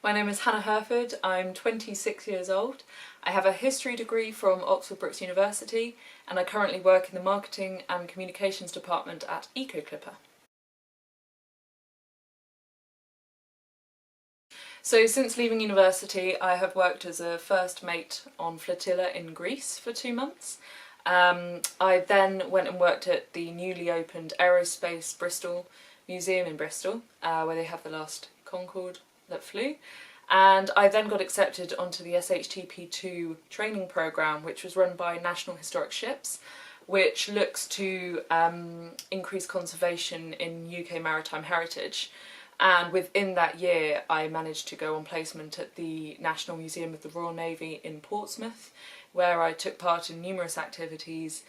My name is Hannah Hurford, I'm 26 years old. I have a history degree from Oxford Brookes University and I currently work in the marketing and communications department at EcoClipper. So since leaving university I have worked as a first mate on flotilla in Greece for 2 months. I then went and worked at the newly opened Aerospace Bristol Museum in Bristol, where they have the last Concorde that flew, and I then got accepted onto the SHTP2 training programme, which was run by National Historic Ships, which looks to increase conservation in UK maritime heritage. And within that year I managed to go on placement at the National Museum of the Royal Navy in Portsmouth, where I took part in numerous activities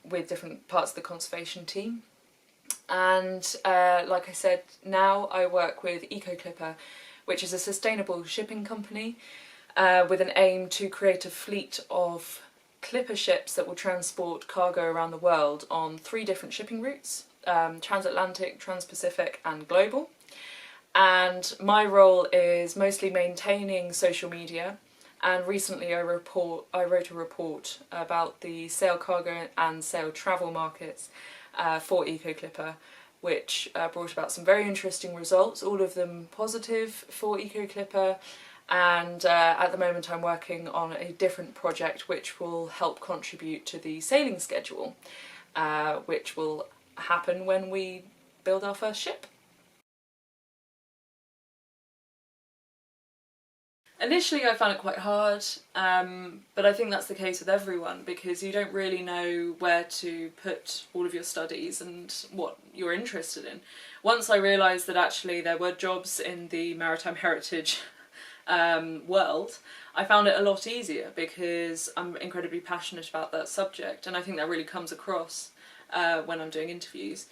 with different parts of the conservation team. And like I said, now I work with EcoClipper, which is a sustainable shipping company with an aim to create a fleet of clipper ships that will transport cargo around the world on 3 different shipping routes: transatlantic, trans-Pacific and global. And my role is mostly maintaining social media, and recently I wrote a report about the sail cargo and sail travel markets for EcoClipper, which brought about some very interesting results, all of them positive for EcoClipper. And at the moment I'm working on a different project which will help contribute to the sailing schedule, which will happen when we build our first ship. Initially I found it quite hard, but I think that's the case with everyone, because you don't really know where to put all of your studies and what you're interested in. Once I realised that actually there were jobs in the maritime heritage world, I found it a lot easier because I'm incredibly passionate about that subject, and I think that really comes across when I'm doing interviews.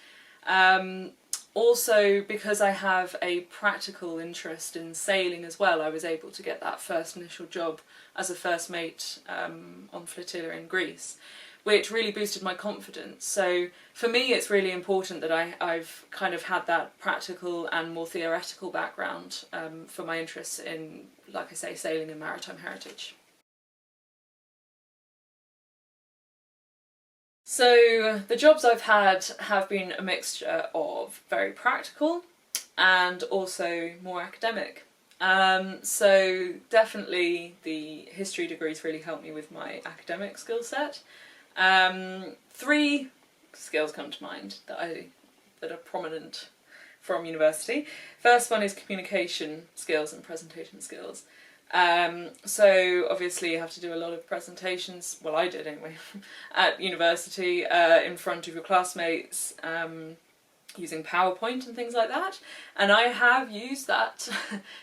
Also, because I have a practical interest in sailing as well, I was able to get that first initial job as a first mate on flotilla in Greece, which really boosted my confidence. So for me it's really important that I've kind of had that practical and more theoretical background for my interests in, like I say, sailing and maritime heritage. So the jobs I've had have been a mixture of very practical and also more academic. So definitely the history degrees really helped me with my academic skill set. 3 skills come to mind that are prominent from university. First one is communication skills and presentation skills. So obviously you have to do a lot of presentations, well I did anyway, at university in front of your classmates, using PowerPoint and things like that, and I have used that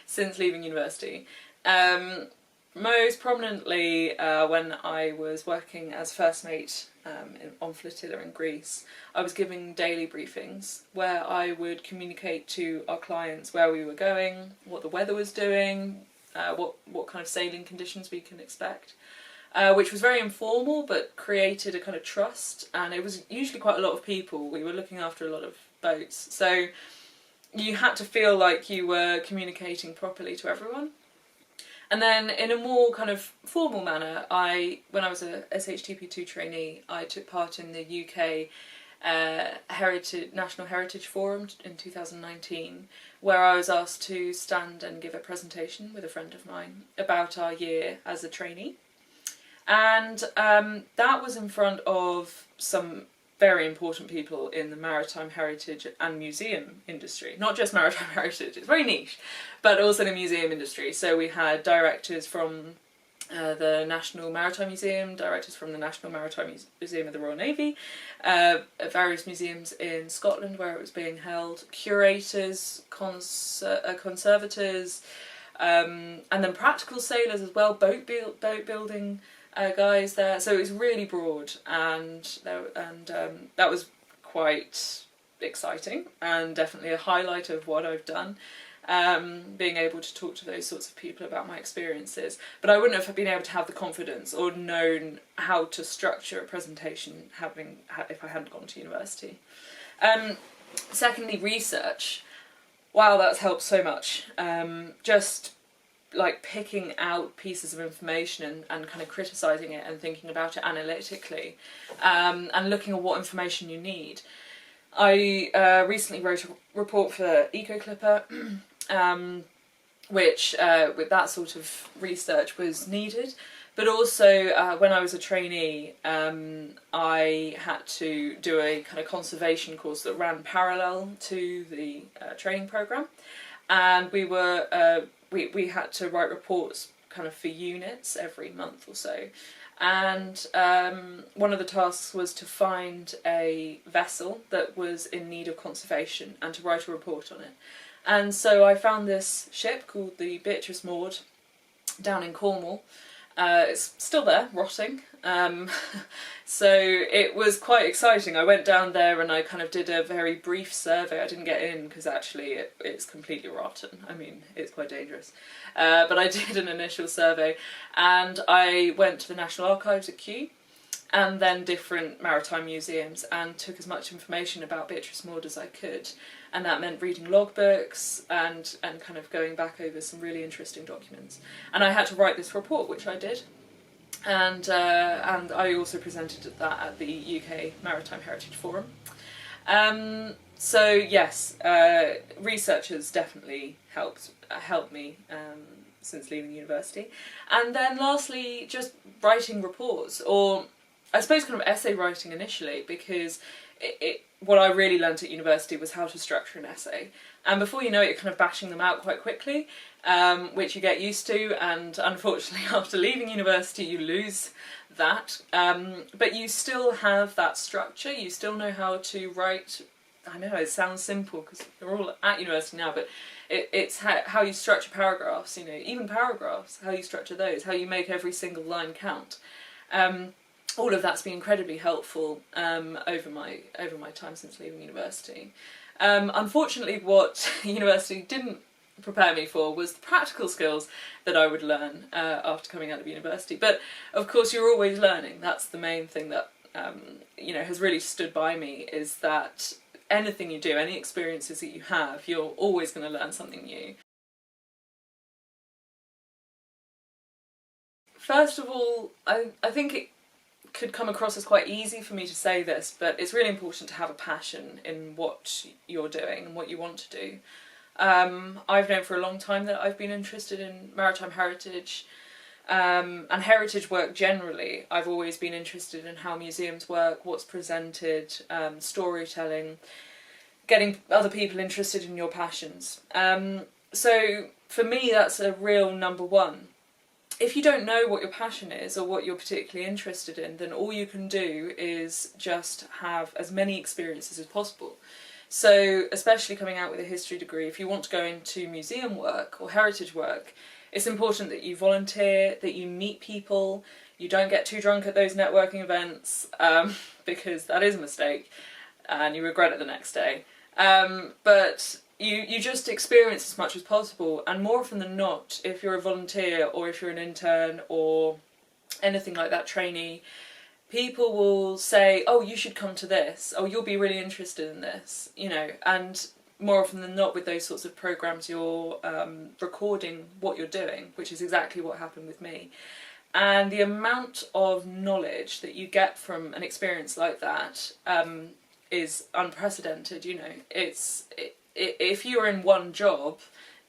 since leaving university. Most prominently when I was working as first mate on flotilla in Greece, I was giving daily briefings where I would communicate to our clients where we were going, what the weather was doing, what kind of sailing conditions we can expect, which was very informal but created a kind of trust, and it was usually quite a lot of people. We were looking after a lot of boats, so you had to feel like you were communicating properly to everyone. And then in a more kind of formal manner, when I was a SHTP2 trainee, I took part in the UK National Heritage Forum in 2019, where I was asked to stand and give a presentation with a friend of mine about our year as a trainee. And that was in front of some very important people in the maritime heritage and museum industry. Not just maritime heritage, it's very niche, but also the museum industry. So we had directors from the National Maritime Museum, directors from the National Maritime Museum of the Royal Navy, various museums in Scotland where it was being held, curators, conservators, and then practical sailors as well, boat building guys there. So it was really broad, and that was quite exciting and definitely a highlight of what I've done. Being able to talk to those sorts of people about my experiences, but I wouldn't have been able to have the confidence or known how to structure a presentation if I hadn't gone to university. Secondly, research. wow, that's helped so much. Just like picking out pieces of information and kind of criticising it and thinking about it analytically, and looking at what information you need. I recently wrote a report for Eco-Clipper, which with that sort of research was needed. But also, when I was a trainee, I had to do a kind of conservation course that ran parallel to the training programme, and we had to write reports kind of for units every month or so. And one of the tasks was to find a vessel that was in need of conservation and to write a report on it. And so I found this ship called the Beatrice Maud down in Cornwall. It's still there, rotting. So it was quite exciting. I went down there and I kind of did a very brief survey. I didn't get in because actually it's completely rotten. I mean, it's quite dangerous. But I did an initial survey, and I went to the National Archives at Kew and then different maritime museums and took as much information about Beatrice Maud as I could. And that meant reading logbooks and kind of going back over some really interesting documents. And I had to write this report, which I did. And I also presented that at the UK Maritime Heritage Forum. So yes, research has definitely helped me since leaving university. And then lastly, just writing reports, or I suppose kind of essay writing initially, because what I really learnt at university was how to structure an essay. And before you know it, you're kind of bashing them out quite quickly, which you get used to, and unfortunately after leaving university you lose that. But you still have that structure, you still know how to write. I know it sounds simple because we're all at university now, but it's how you structure paragraphs, you know, even paragraphs, how you structure those, how you make every single line count. All of that's been incredibly helpful over my time since leaving university. Unfortunately, what university didn't prepare me for was the practical skills that I would learn after coming out of university. But of course, you're always learning. That's the main thing that has really stood by me, is that anything you do, any experiences that you have, you're always going to learn something new. First of all, I think it could come across as quite easy for me to say this, but it's really important to have a passion in what you're doing and what you want to do. I've known for a long time that I've been interested in maritime heritage and heritage work generally. I've always been interested in how museums work, what's presented, storytelling, getting other people interested in your passions. So for me that's a real number one. If you don't know what your passion is or what you're particularly interested in, then all you can do is just have as many experiences as possible. So, especially coming out with a history degree, if you want to go into museum work or heritage work, it's important that you volunteer, that you meet people, you don't get too drunk at those networking events, because that is a mistake and you regret it the next day. But you just experience as much as possible, and more often than not, if you're a volunteer or if you're an intern or anything like that, trainee, people will say, oh, you should come to this, oh, you'll be really interested in this, you know, and more often than not with those sorts of programmes you're recording what you're doing, which is exactly what happened with me. And the amount of knowledge that you get from an experience like that is unprecedented, you know. If you're in one job,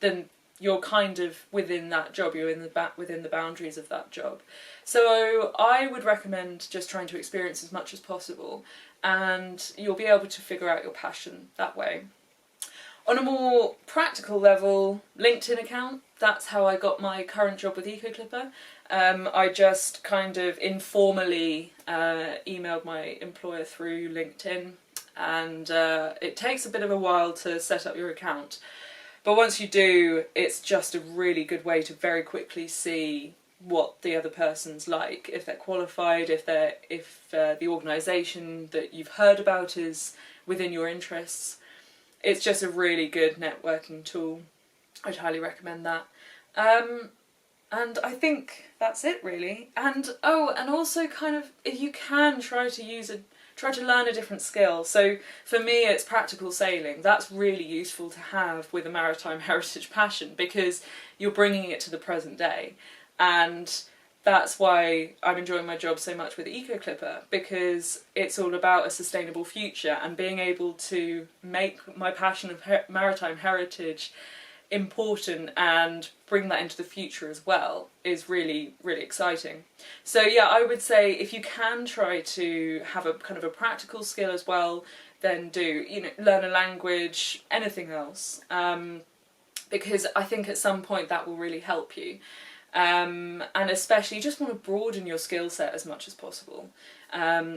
then you're kind of within that job, you're within the boundaries of that job. So I would recommend just trying to experience as much as possible, and you'll be able to figure out your passion that way. On a more practical level, LinkedIn account, that's how I got my current job with Eco-Clipper. I just kind of informally emailed my employer through LinkedIn, and it takes a bit of a while to set up your account. But once you do, it's just a really good way to very quickly see what the other person's like, if they're qualified, if the organisation that you've heard about is within your interests. It's just a really good networking tool. I'd highly recommend that. And I think that's it really. And also kind of, if you can, try to use a try to learn a different skill. So for me it's practical sailing. That's really useful to have with a maritime heritage passion, because you're bringing it to the present day. And that's why I'm enjoying my job so much with Eco Clipper, because it's all about a sustainable future, and being able to make my passion of maritime heritage important and bring that into the future as well is really, really exciting. So yeah, I would say if you can try to have a kind of a practical skill as well, then do, you know, learn a language, anything else, because I think at some point that will really help you. And especially you just want to broaden your skill set as much as possible.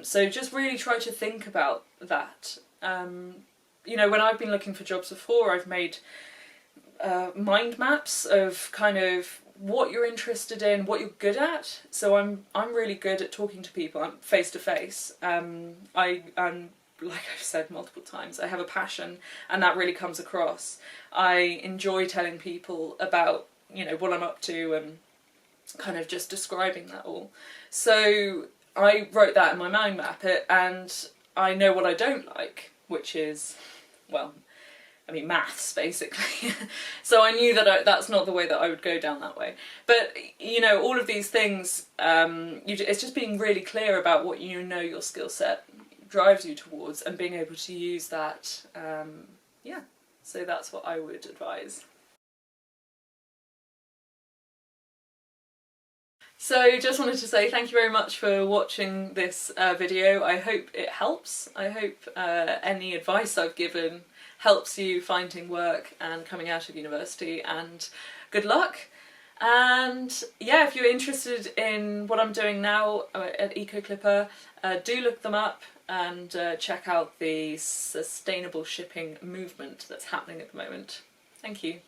So just really try to think about that. You know, when I've been looking for jobs before, I've made mind maps of kind of what you're interested in, what you're good at. So I'm really good at talking to people. I'm face to face. I'm like I've said multiple times, I have a passion, and that really comes across. I enjoy telling people about, you know, what I'm up to and kind of just describing that all. So I wrote that in my mind map, and I know what I don't like, which is, well, I mean, maths, basically. So I knew that that's not the way that I would go down that way. But, you know, all of these things, it's just being really clear about what you know your skill set drives you towards, and being able to use that, yeah. So that's what I would advise. So just wanted to say thank you very much for watching this video. I hope it helps. I hope any advice I've given helps you finding work and coming out of university, and good luck. And yeah, if you're interested in what I'm doing now at Eco Clipper, do look them up and check out the sustainable shipping movement that's happening at the moment. Thank you.